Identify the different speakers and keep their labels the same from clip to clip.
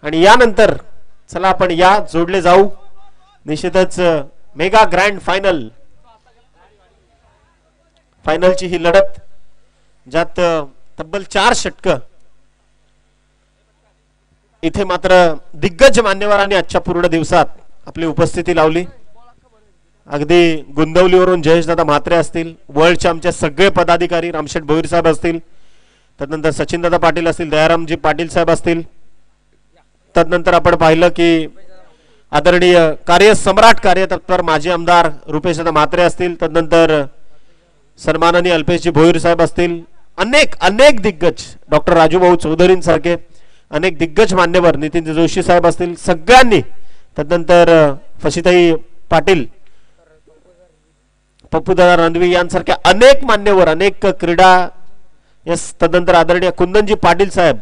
Speaker 1: आणि यानंतर चला आपण या जोडले जाऊ निश्चितच मेगा ग्रँड फायनलची ही लढत ज्यात तब्बल 4 षटकं इथे मात्र दिग्गज मान्यवरांनी आजच्या पूर्ण दिवसात आपली उपस्थिती लावली। अगदी गुंदवलीवरून जयेशदादा म्हात्रे असतील, वर्ल्डचे आमचे सगळे पदाधिकारी रामशेठ भोईर साहेब असतील, तदनंतर सचिनदादा पाटील असतील, दयारामजी पाटील साहेब असतील, तदनंतर आपण पाहिलं की आदरणीय कार्यसम्राट कार्यतत्पर माजी आमदार रुपेशदादा म्हात्रे असतील, तदनंतर सन्माननीय अल्पेशजी भोईर साहेब असतील, अनेक दिग्गज डॉक्टर राजूभाऊ चौधरींसारखे अनेक दिग्गज मान्यवर नितीन जोशी साहेब असतील, सगळ्यांनी, तदनंतर फशीताई पाटील, पप्पूदादा रणवी यांसारख्या अनेक मान्यवर, अनेक क्रीडा, तदनंतर आदरणीय कुंदनजी पाटील साहेब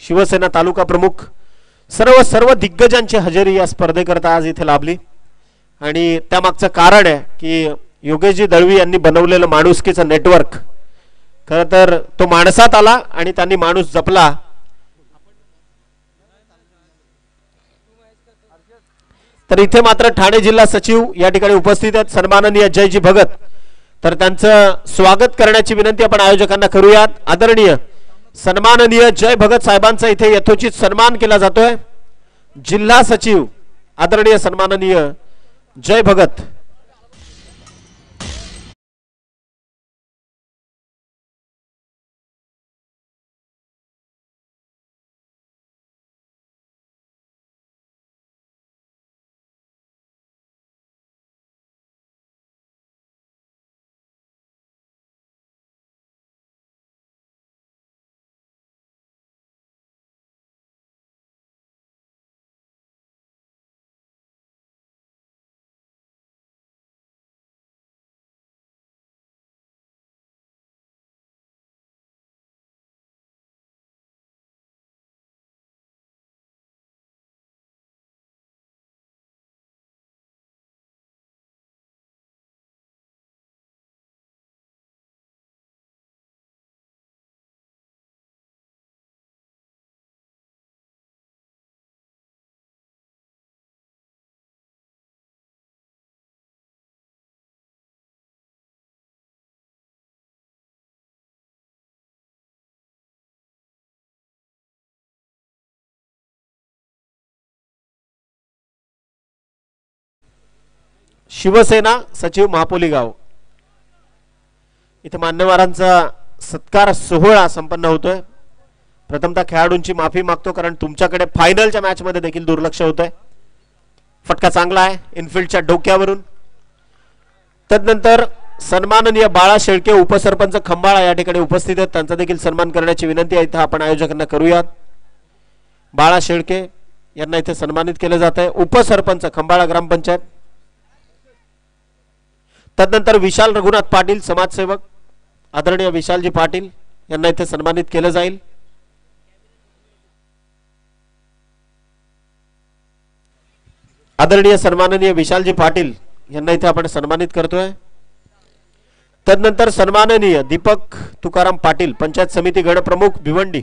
Speaker 1: शिवसेना तालुका प्रमुख, सर्व दिग्गजांची हजेरी या स्पर्धेकरता आज इथे लाभली। आणि त्यामागचं कारण आहे की योगेशजी दळवी यांनी बनवलेलं माणुसकीचं नेटवर्क, खरं तर तो माणसात आला आणि त्यांनी माणूस जपला। तर इथे मात्र ठाणे जिल्हा सचिव या ठिकाणी उपस्थित आहेत सन्माननीय जयजी भगत, तर त्यांचं स्वागत करण्याची विनंती आपण आयोजकांना करूयात। आदरणीय सन्माननीय जय भगत साहेबांचा इथे यथोचित सन्मान केला जातोय। जिल्हा सचिव आदरणीय सन्माननीय जय भगत। शिवसेना सचिव महापोलीगाव इथे मान्यवरांचा सत्कार सोहळा संपन्न होतोय। प्रथमतः खेळाडूंची माफी मागतो कारण तुमच्याकडे फायनलच्या मॅच मध्ये देखील दुर्लक्ष होतंय। फटका चांगला आहे इनफिल्डच्या डोक्यावरून। तदनंतर सन्माननीय बाळा शेळके उपसरपंच खंबाळा या ठिकाणी उपस्थित आहेत, त्यांचा देखील सन्मान करण्याची विनंती आहे इथे आपण आयोजकांना करूयात। बाळा शेळके यांना इथे सन्मानित केले जात आहे, उपसरपंच खंबाळा ग्रामपंचायत। तदनंतर विशाल रघुनाथ पाटील समाजसेवक आदरणीय विशालजी पाटील यांना इथे सन्मानित केले जाईल। आदरणीय सन्माननीय विशालजी पाटील यांना इथे आपण सन्मानित करतोय। तदनंतर सन्माननीय दीपक तुकाराम पाटील पंचायत समिती गणप्रमुख भिवंडी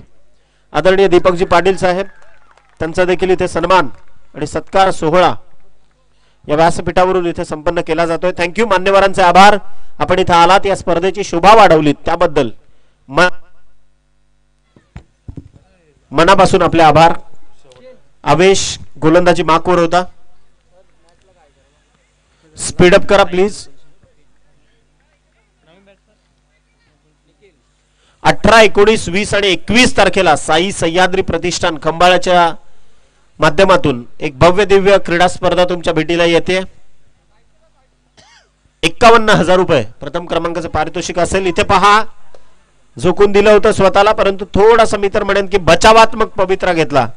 Speaker 1: आदरणीय दीपकजी पाटील साहेब, त्यांचा देखील इथे सन्मान आणि सत्कार सोहळा या व्यासपीठावरून इथे संपन्न केला जातोय। थँक्यू मान्यवरांचे आभार, आपण इथे आलात, या स्पर्धेची शोभा वाढवलीत त्याबद्दल मनापासून आपले आभार। आवेश गोलंदाजी माकवर होता, स्पीडअप करा प्लीज। 18, 19, 20 आणि 21 तारखेला साई सह्याद्री प्रतिष्ठान खंबाळ्याच्या माध्यमातून एक भव्य दिव्य क्रीडा स्पर्धा तुमच्या भेटीला येते। 51,000 रुपये प्रथम क्रमांकाचं पारितोषिक असेल। इथे पहा, झोकून दिलं होतं स्वतःला, परंतु थोडासा मी तर म्हणेन की बचावात्मक पवित्रा घेतला।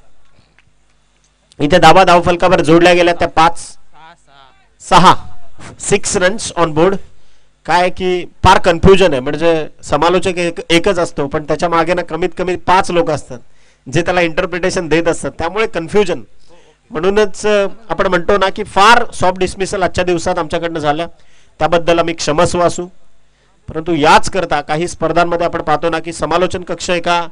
Speaker 1: इथे धाव फलकावर जोडल्या गेल्या त्या 6 रन्स ऑन बोर्ड। काय की फार कन्फ्युजन आहे, म्हणजे समालोचक एकच असतो पण त्याच्या मागे ना कमीत कमी 5 लोक असतात जे त्याला इंटरप्रिटेशन देत असतात, त्यामुळे कन्फ्युजन। म्हणूनच आपण म्हणतो ना की फार सॉफ्ट डिसमिसल आजच्या दिवसात आमच्याकडनं झाल्या, त्याबद्दल आम्ही क्षमस्व असू। परंतु याच करता काही स्पर्धांमध्ये आपण पाहतो ना की समालोचन कक्ष एका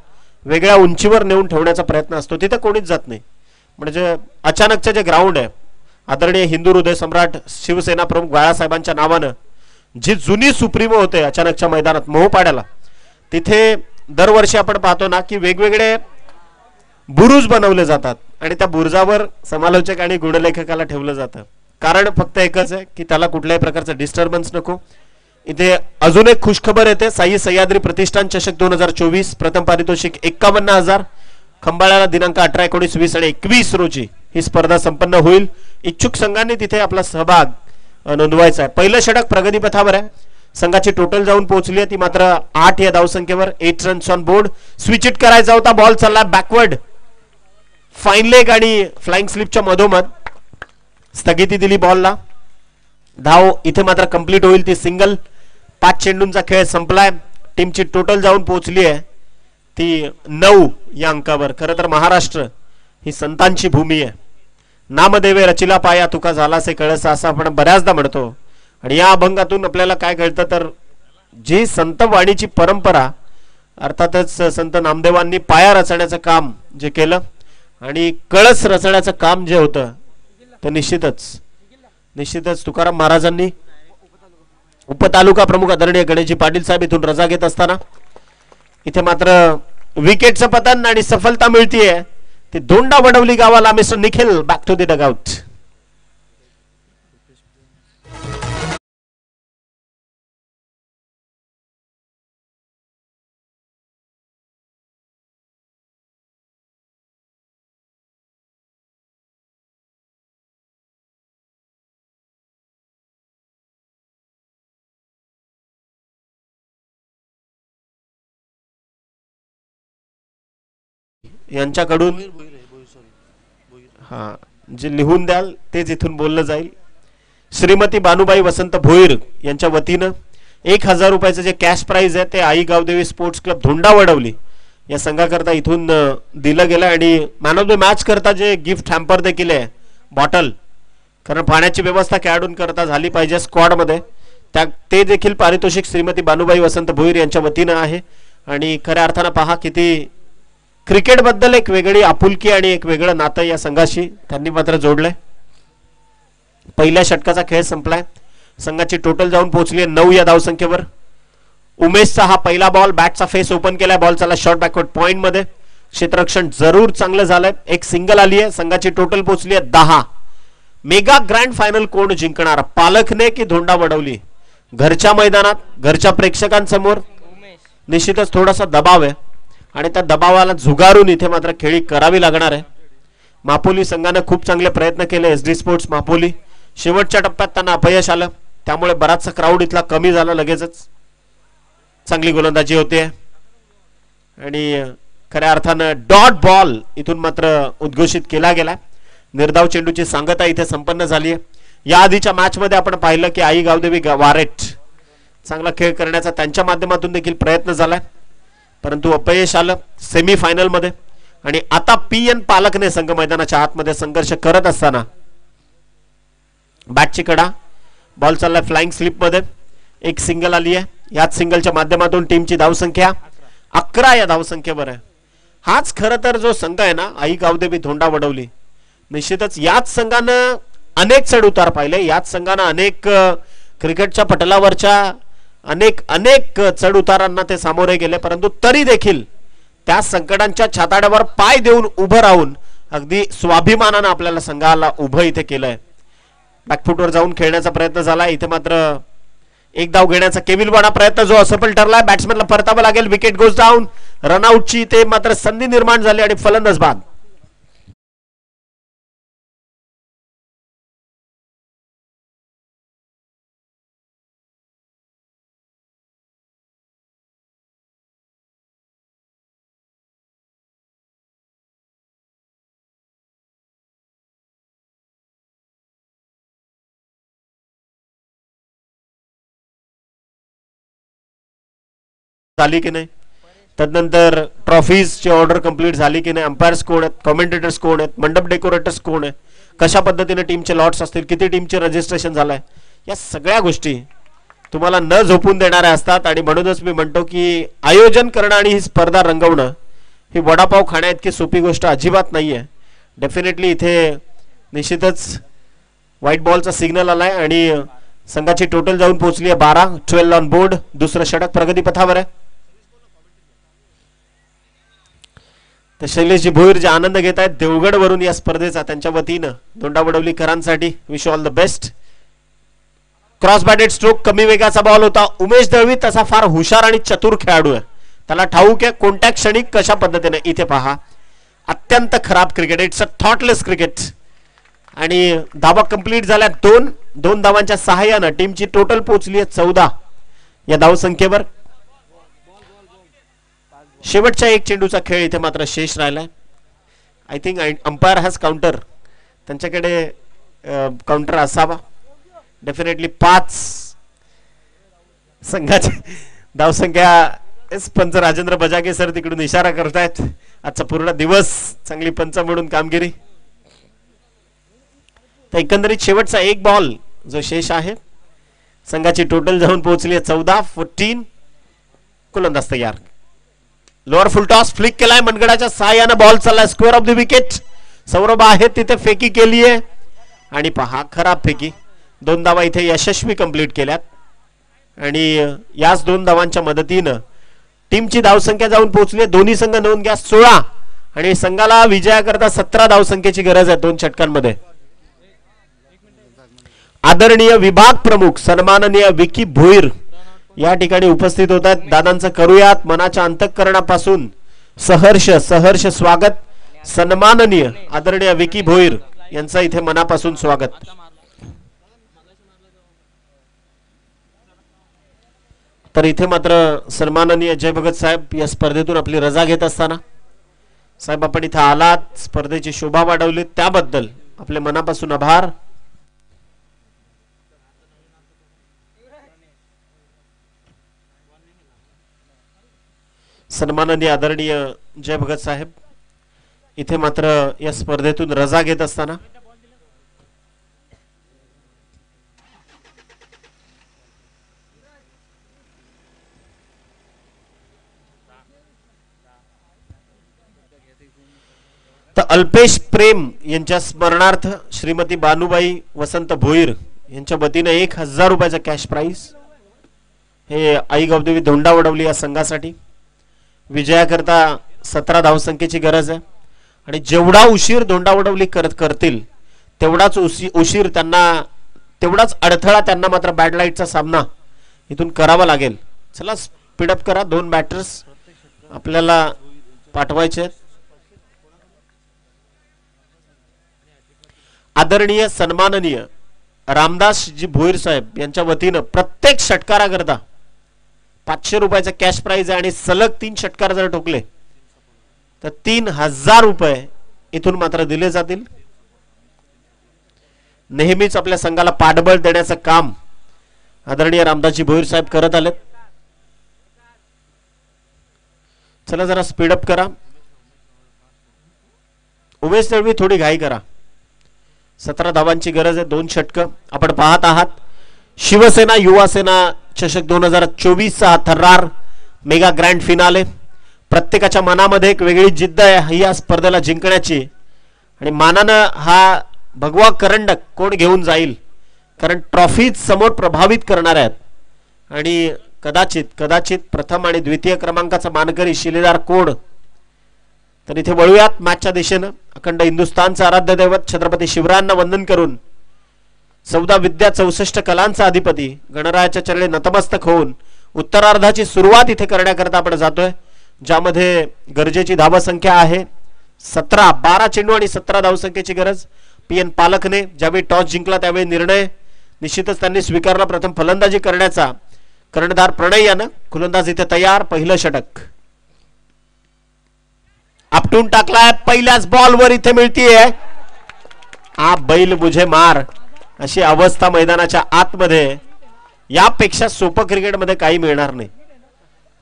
Speaker 1: वेगळ्या उंचीवर नेऊन ठेवण्याचा प्रयत्न असतो, तिथे कोणीच जात नाही। म्हणजे अचानकचे जे ग्राउंड आहे आदरणीय हिंदू हृदय सम्राट शिवसेना प्रमुख बाळासाहेबांच्या नावानं जी जुनी सुप्रीमो होते अचानकच्या मैदानात मोहपाड्याला, तिथे दरवर्षी आपण पाहतो ना की वेगवेगळे बुरुज बनवले जातात आणि त्या बुरुजावर समालोचक आणि गुणलेखकाला ठेवलं जातं. कारण फक्त एकच आहे की त्याला कुठल्याही प्रकारचं डिस्टर्बन्स नको. इथे अजून एक खुशखबर येते. साई सह्याद्री प्रतिष्ठान चषक 2024 प्रथम पारितोषिक 51,000. खंबाळ्याला दिनांक 18, 19, 20 आणि 21 रोजी ही स्पर्धा संपन्न होईल. इच्छुक संघांनी तिथे आपला सहभाग नोंदवायचा आहे. पहिलं षटक प्रगतीपथावर आहे. संघाची टोटल जाऊन पोहोचली आहे ती मात्र 8 या धावसंख्येवर. 8 runs on board. Switch it करायचा होता. बॉल चालला बॅकवर्ड. फाईन लेग आणि फ्लाइंग स्लिपच्या मधोमध स्थगिती दिली बॉलला. धाव इथे मात्र कंप्लीट होईल ती सिंगल. 5 चेंडूंचा खेळ संपलाय. टीमची टोटल जाऊन पोहोचली आहे ती 9 या अंकावर. खरं तर महाराष्ट्र ही संतांची भूमी आहे. नामदेवे रचिला पाया तुका झालासे कळसा असं आपण बऱ्याचदा म्हणतो. आणि या अभंगातून आपल्याला काय कळतं तर जी संत वाणीची परंपरा अर्थातच संत नामदेवांनी पाया रचण्याचं काम जे केलं आणि कळस रचण्याचं काम जे होतं ते निश्चितच तुकाराम महाराजांनी उपतालुका प्रमुख आदरणीय गणेशजी पाटील साहेब इथून रजा घेत असताना इथे मात्र विकेटचं पतन आणि सफलता मिळतीये ती दोंडा वडवली गावाला. Mister Nikhil back to the dugout. यांच्याकडून हा जे लिहून द्याल तेच इथून बोललं जाईल. श्रीमती बानुबाई वसंत भोईर यांच्या वतीनं 1,000 रुपयाचं जे कॅश प्राइज आहे ते आई गावदेवी स्पोर्ट्स क्लब धोंडा वडवली या संघाकरता इथून दिलं गेलं. आणि मॅन ऑफ द मॅच करता जे गिफ्ट हॅम्पर देखील आहे बॉटल, कारण पाण्याची व्यवस्था खेळाडूंकरता झाली पाहिजे स्क्वॉडमध्ये, ते देखील पारितोषिक श्रीमती बानुबाई वसंत भोईर यांच्या वतीनं आहे. आणि खऱ्या अर्थानं पहा किती क्रिकेट बद्दल एक वेगळी आपुलकी आणि एक वेगळं नातं या संघाशी त्यांनी मात्र जोडलंय. पहिल्या षटकाचा खेळ संपलाय. संघाची टोटल जाऊन पोहोचली आहे 9 या धावसंख्येवर. उमेशचा हा पहिला बॉल, बॅटचा फेस ओपन केलाय. बॉल चालला शॉर्ट बॅकवर्ड पॉइंट मध्ये. क्षेत्ररक्षण जरूर चांगलं झालंय. एक सिंगल आली आहे. संघाची टोटल पोहोचली आहे 10. मेगा ग्रँड फायनल कोण जिंकणार, पालखने की धोंडा वडवली? घरच्या मैदानात घरच्या प्रेक्षकांसमोर निश्चितच थोडासा दबाव आहे आणि त्या दबावाला झुगारून इथे मात्र खेळी करावी लागणार आहे. मापोली संघाने खूप चांगले प्रयत्न केले. SD स्पोर्ट्स मापोली शेवटच्या टप्प्यात त्यांना अपयश आलं, त्यामुळे बराचसा क्राऊड इथला कमी झाला लगेचच. चांगली गोलंदाजी होते आणि खऱ्या अर्थानं डॉट बॉल इथून मात्र उद्घोषित केला गेला. निर्धाव चेंडूची सांगता इथे संपन्न झाली आहे. या आधीच्या मॅच मध्ये आपण पाहिलं की आई गावदेवी वारेट चांगला खेळ करण्याचा त्यांच्या माध्यमातून देखील प्रयत्न झालाय, परंतु अपयश आलं सेमी फायनल मध्ये. आणि आता PN पालकने संघ मैदानाच्या आतमध्ये संघर्ष करत असताना बॅटची कडा, बॉल चाललाय फ्लाइंग स्लिप मध्ये. एक सिंगल आली आहे. याच सिंगलच्या माध्यमातून टीमची धावसंख्या 11 या धावसंख्येवर आहे. हाच खरं तर जो संघ आहे ना आई गावदेवी धोंडा वडवली, निश्चितच याच संघानं अनेक चढ उतार पाहिले. याच संघानं अनेक क्रिकेटच्या पटलावरच्या अनेक चढ उतारांना ते सामोरे गेले, परंतु तरी देखील त्या संकटांच्या छाताड्यावर पाय देऊन उभं राहून अगदी स्वाभिमानानं आपल्याला संघाला उभं इथे केलंय. बॅकफुटवर जाऊन खेळण्याचा प्रयत्न झाला. इथे मात्र एक धाव घेण्याचा केविलवाडा प्रयत्न जो असफल ठरलाय. बॅट्समॅनला परतावं लागेल. Wicket goes down. रनआउटची इथे मात्र संधी निर्माण झाली आणि फलंदाज बाद. झाली की नाही, तदनंतर ट्रॉफीजची ऑर्डर कंप्लीट झाली की नाही, अंपायर्स कोण आहेत, कॉमेंटेटर्स कोण आहेत, मंडप डेकोरेटर्स कोण आहेत, कशा पद्धतीने टीमचे लॉट्स असतील, किती टीमचे रजिस्ट्रेशन झालंय, या सगळ्या गोष्टी तुम्हाला न झोपून देणाऱ्या असतात. आणि म्हणूनच मी म्हणतो की आयोजन करणं आणि ही स्पर्धा रंगवणं ही वडापाव खाण्या इतकी सोपी गोष्ट अजिबात नाहीये. डेफिनेटली इथे निश्चितच व्हाईट बॉलचा सिग्नल आलाय आणि संघाची टोटल जाऊन पोहोचली आहे 12 ऑन बोर्ड. दुसरं षटक प्रगतीपथावर आहे. तर शैलेशजी भोईर जे आनंद घेत आहेत देवगड वरून या स्पर्धेचा, त्यांच्या वतीनं दोंडावडवलीकरांसाठी wish all the best. Cross batted stroke, कमी वेगाचा बॉल होता. उमेश दळवी तसा फार हुशार आणि चतुर खेळाडू आहे, त्याला ठाऊक आहे कोणत्या क्षणी कशा पद्धतीने. इथे पहा, अत्यंत खराब cricket, it's a thoughtless cricket. आणि धावा कंप्लीट झाल्या. दोन धावांच्या सहाय्यानं टीमची टोटल पोहोचली आहे 14 या धावसंख्येवर. शेवटच्या एक चेंडूचा खेळ इथे मात्र शेष राहिलाय. I think umpire has counter, त्यांच्याकडे काउंटर असावा. डेफिनेटली 5 संघाची धावसंख्या. पंच राजेंद्र बजागे सर तिकडून इशारा करतायत. आजचा पूर्ण दिवस चांगली पंच म्हणून कामगिरी. तर एकंदरीत शेवटचा एक बॉल जो शेष आहे, संघाची टोटल जाऊन पोहोचली आहे 14. गोलंदाज तयार. लोअर फुल टॉस फ्लिक केलाय, मनगडाच्या सहाय्यानं बॉल चाललाय square of the wicket. Saurabh आहे तिथे, फेकी केली आहे आणि पहा खराब फेकी. 2 धावा इथे यशस्वी कंप्लीट केल्यात आणि याच 2 धावांच्या मदतीनं टीमची धावसंख्या जाऊन पोहोचली आहे. दोन्ही संघ नोंद घ्या 16 आणि संघाला विजयाकरता 17 धावसंख्येची गरज आहे 2 षटकांमध्ये. आदरणीय विभाग प्रमुख सन्माननीय विकी भोईर या ठिकाणी उपस्थित होत आहेत. दादांचं करूयात मनाच्या अंतःकरणापासून सहर्ष स्वागत. सन्माननीय आदरणीय विकी भोईर यांचं इथे मनापासून स्वागत. तर इथे मात्र सन्माननीय जय भगत साहेब या स्पर्धेतून आपली रजा घेत असताना, साहेब आपण इथे आलात, स्पर्धेची शोभा वाढवली, त्याबद्दल आपले मनापासून आभार. सन्माननीय आदरणीय जय भगत साहेब इथे मात्र या स्पर्धेतून रजा घेत असताना तर अल्पेश प्रेम यांच्या स्मरणार्थ श्रीमती बानुबाई वसंत भोईर यांच्या वतीने 1000 रुपयाचा कॅश प्राइज हे आई गावदेवी धोंडावडवली या संघासाठी. विजयाकरता 17 धावसंख्येची गरज आहे आणि जेवढा उशीर धोंडावडवली करतील तेवढाच उशीर त्यांना, तेवढाच अडथळा त्यांना मात्र बॅड लाईटचा सामना इथून करावा लागेल. चला स्पीडअप करा, 2 बॅटर्स आपल्याला पाठवायचे आहेत. आदरणीय सन्माननीय रामदासजी भोईर साहेब यांच्या वतीनं प्रत्येक षटकाराकरता 500 रुपयाचा कॅश प्राइज आहे आणि सलग 3 षटकार जर ठोकले तर 3000 रुपये इथून मात्र दिले जातील. नेहमीच आपल्या संघाला पाठबळ देण्याचं काम आदरणीय रामदासजी भोईर साहेब करत आलेत. चला जरा स्पीडअप करा. उमेश दळवी थोडी घाई करा. 17 धावांची गरज आहे, 2 षटकं. आपण पाहत आहात शिवसेना युवा सेना चषक 2024चा हा थर्रार मेगा ग्रँड फिनाले. प्रत्येकाच्या मनामध्ये एक वेगळी जिद्द आहे या स्पर्धेला जिंकण्याची आणि मानानं हा भगवा करंडक कोण घेऊन जाईल, कारण ट्रॉफीज समोर प्रभावित करणार आहेत आणि कदाचित प्रथम आणि द्वितीय क्रमांकाचा मानकरी शिलेदार कोण. तर इथे वळूयात मॅचच्या दिशेनं. अखंड हिंदुस्थानचं आराध्य दैवत छत्रपती शिवरायांना वंदन करून 14 विद्या 64 कलांचा अधिपती गणरायाच्या चरणी नतमस्तक होऊन उत्तरार्धाची सुरुवात इथे करण्याकरता आपण जातोय, ज्यामध्ये गरजेची धावसंख्या आहे 17. 12 चेंडू आणि 17 धावसंख्येची गरज. PN पालकने ज्यावेळी टॉस जिंकला त्यावेळी निर्णय निश्चितच त्यांनी स्वीकारला प्रथम फलंदाजी करण्याचा. कर्णधार प्रणय यानं फलंदाज इथे तयार. पहिलं षटक आपटून टाकलाय. पहिल्याच बॉलवर इथे मिळतीये आ बैल मुझे मार अशी अवस्था मैदानाच्या आतमध्ये. यापेक्षा सोपं क्रिकेटमध्ये काही मिळणार नाही.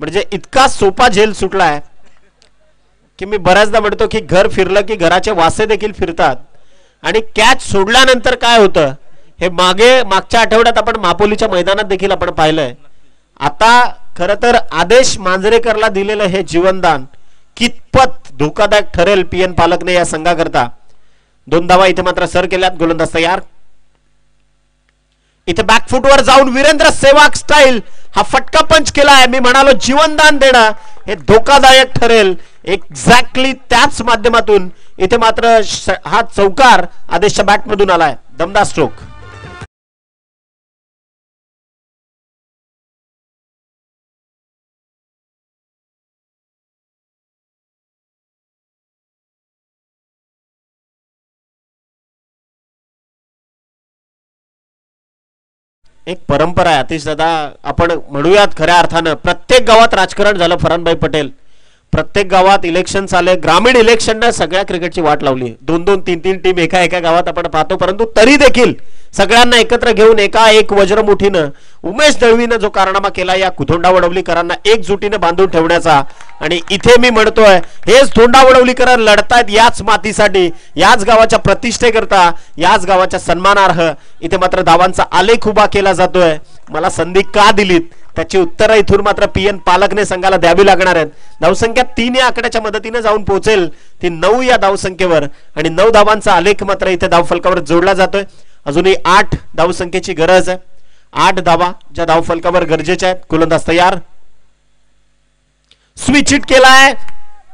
Speaker 1: म्हणजे इतका सोपा झेल सुटलाय की मी बऱ्याचदा म्हणतो की घर फिरलं की घराचे वासे देखील फिरतात आणि कॅच सोडल्यानंतर काय होतं हे मागच्या आठवड्यात आपण मापोलीच्या मैदानात देखील आपण पाहिलंय. आता खरं तर आदेश मांजरेकरला दिलेलं हे जीवनदान कितपत धोकादायक ठरेल PN पालकने या संघाकरता 2 धावा इथे मात्र सर केल्यात. गोलंदाज तयार. इथे बॅकफुटवर जाऊन वीरेंद्र सहवाग स्टाईल हा फटका पंच केलाय. मी म्हणालो जीवनदान देणं हे धोकादायक ठरेल. एक्झॅक्टली त्याच माध्यमातून इथे मात्र हा चौकार आदेशच्या बॅट मधून आलाय. दमदार स्ट्रोक. एक परंपरा आहे आतिश दादा, आपण म्हणूयात खऱ्या अर्थानं प्रत्येक गावात राजकारण झालं. फरानभाई पटेल, प्रत्येक गावात इलेक्शन आले. ग्रामीण इलेक्शनने सगळ्या क्रिकेटची वाट लावली. 2-2 3-3 टीम एका गावात आपण पाहतो. परंतु तरी देखील सगळ्यांना एकत्र घेऊन एक वज्रमुठीनं उमेश दळवीनं जो कारनामा केला या धोंडावडवलीकरांना एकजुटीने बांधून ठेवण्याचा. आणि इथे मी म्हणतोय हेच धोंडावडवलीकर लढतायत याच मातीसाठी, याच गावाच्या प्रतिष्ठेकरता, याच गावाच्या सन्मानार्ह. इथे मात्र धावांचा आलेख उभा केला जातोय. मला संधी का दिलीत त्याची उत्तरं इथून मात्र पीएन पालकने संघाला द्यावी लागणार आहेत. धावसंख्या 3 या आकड्याच्या मदतीने जाऊन पोहोचेल ती 9 या धावसंख्येवर. आणि 9 धावांचा आलेख मात्र इथे धावफलकावर जोडला जातोय. अजूनही 8 धावसंख्येची गरज आहे. 8 धावा ज्या धावफलकावर गरजेच्या आहेत. गोलंदाज तयार. स्विच हिट केलाय.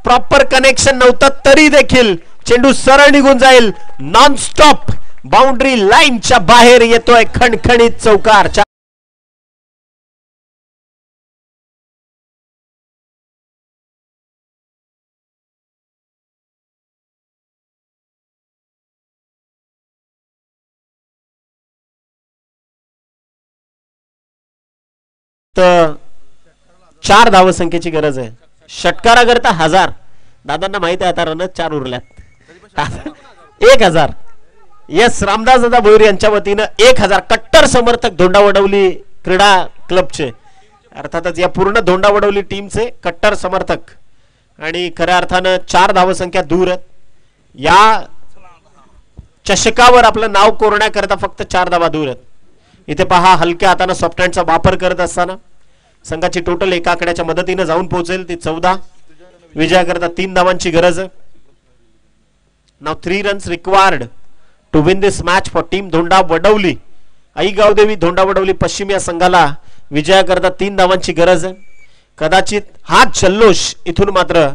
Speaker 1: प्रॉपर कनेक्शन नव्हतं तरी देखील चेंडू सरळ निघून जाईल. नॉन स्टॉप बाउंड्री लाईनच्या बाहेर येतोय खणखणीत चौकार. तर 4 धावसंख्येची गरज आहे. षटकाराकरता 1000. दादांना माहित आहे आता रनच 4 उरल्यात. 1000. येस, रामदास दादा भोईर यांच्या वतीनं 1000 कट्टर समर्थक धोंडावडवली क्रीडा क्लबचे, अर्थातच या पूर्ण धोंडावडवली टीमचे कट्टर समर्थक. आणि खऱ्या अर्थानं 4 धावसंख्या दूर आहेत. या चषकावर आपलं नाव कोरण्याकरता फक्त 4 धावा दूर आहेत. इथे पहा हलक्या हाताने सॉफ्ट हँडचा वापर करत असताना संघाची टोटल एका आकड्याच्या मदतीने जाऊन पोहोचेल ती 14. विजयाकरता 3 धावांची गरज आहे. Now 3 runs required to win this match for team Dhondavadavali. Aai Gavdevi Dhondavadavali पश्चिम या संघाला विजयाकरता 3 धावांची गरज आहे. कदाचित हा जल्लोष इथून मात्र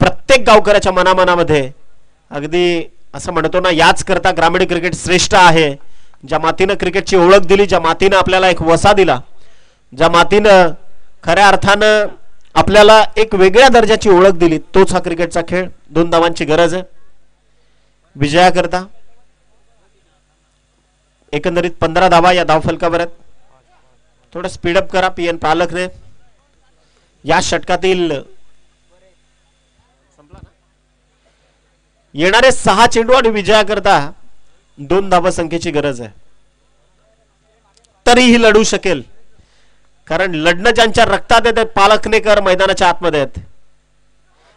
Speaker 1: प्रत्येक गावकऱ्याच्या मनामनामध्ये अगदी असं म्हणतो ना, याच करता ग्रामीण क्रिकेट श्रेष्ठ आहे. ज्या मातीनं क्रिकेटची ओळख दिली, ज्या मातीनं आपल्याला एक वसा दिला, ज्या मातीनं खऱ्या अर्थानं आपल्याला एक वेगळ्या दर्जाची ओळख दिली, तोच हा क्रिकेटचा खेळ. 2 धावांची गरज आहे विजयाकरता. एकंदरीत 15 धावा या धावफलकावर आहेत. थोडं स्पीडअप करा पीएन पालकने. या षटकातील येणारे 6 चेंडू आणि विजयाकरता 2 धावसंख्येची गरज आहे. तरीही लढू शकेल, कारण लढणं ज्यांच्या रक्तात येते पालकनेकर मैदानाच्या आतमध्ये आहेत.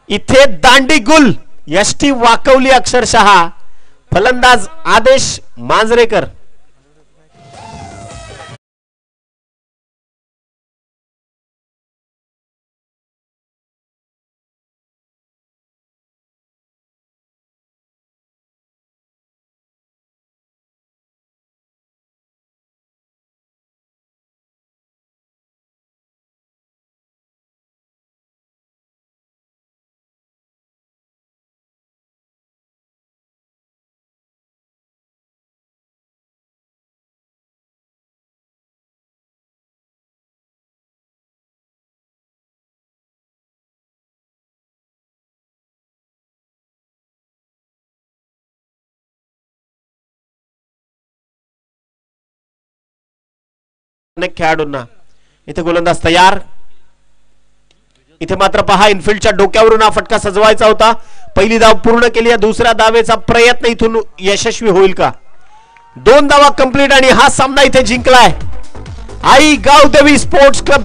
Speaker 1: इथे दांडी गुल यष्टी वाकवली अक्षरशः. फलंदाज आदेश मांजरेकर. खेळाडूंना इथे गोलंदाज तयार. इथे मात्र पहा इनफिल्डच्या डोक्यावरून हा फटका सजवायचा होता. पहिली धाव पूर्ण केली. दुसऱ्या धावेचा प्रयत्न इथून यशस्वी होईल का? 2 धावा कंप्लीट आणि हा सामना इथे जिंकलाय आई गावदेवी स्पोर्ट्स क्लब.